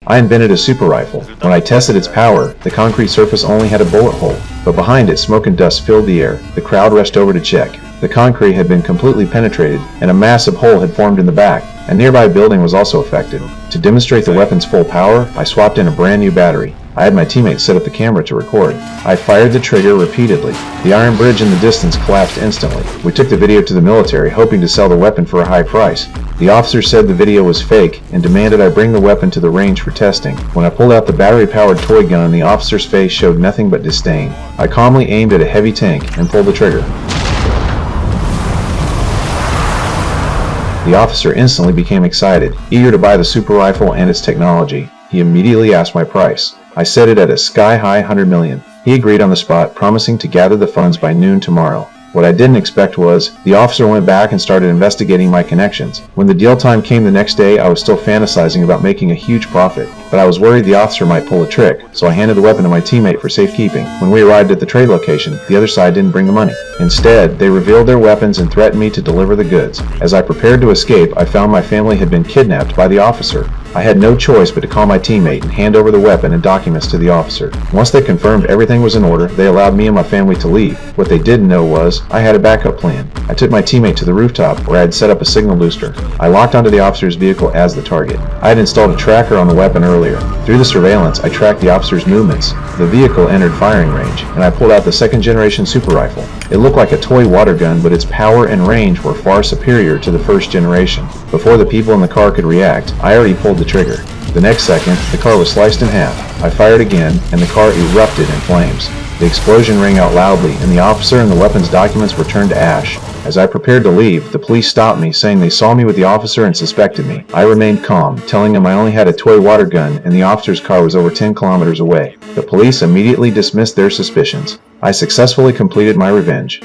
I invented a super rifle. When I tested its power, the concrete surface only had a bullet hole, but behind it smoke and dust filled the air. The crowd rushed over to check. The concrete had been completely penetrated, and a massive hole had formed in the back. A nearby building was also affected. To demonstrate the weapon's full power, I swapped in a brand new battery. I had my teammate set up the camera to record. I fired the trigger repeatedly. The iron bridge in the distance collapsed instantly. We took the video to the military, hoping to sell the weapon for a high price. The officer said the video was fake and demanded I bring the weapon to the range for testing. When I pulled out the battery-powered toy gun, the officer's face showed nothing but disdain. I calmly aimed at a heavy tank and pulled the trigger. The officer instantly became excited, eager to buy the super rifle and its technology. He immediately asked my price. I set it at a sky-high $100 million. He agreed on the spot, promising to gather the funds by noon tomorrow. What I didn't expect was, the officer went back and started investigating my connections. When the deal time came the next day, I was still fantasizing about making a huge profit, but I was worried the officer might pull a trick, so I handed the weapon to my teammate for safekeeping. When we arrived at the trade location, the other side didn't bring the money. Instead, they revealed their weapons and threatened me to deliver the goods. As I prepared to escape, I found my family had been kidnapped by the officer. I had no choice but to call my teammate and hand over the weapon and documents to the officer. Once they confirmed everything was in order, they allowed me and my family to leave. What they didn't know was, I had a backup plan. I took my teammate to the rooftop where I had set up a signal booster. I locked onto the officer's vehicle as the target. I had installed a tracker on the weapon earlier. Through the surveillance, I tracked the officer's movements. The vehicle entered firing range, and I pulled out the second-generation super rifle. It looked like a toy water gun, but its power and range were far superior to the first generation. Before the people in the car could react, I already pulled the trigger. The next second, the car was sliced in half. I fired again, and the car erupted in flames. The explosion rang out loudly, and the officer and the weapon's documents were turned to ash. As I prepared to leave, the police stopped me, saying they saw me with the officer and suspected me. I remained calm, telling them I only had a toy water gun and the officer's car was over 10 kilometers away. The police immediately dismissed their suspicions. I successfully completed my revenge.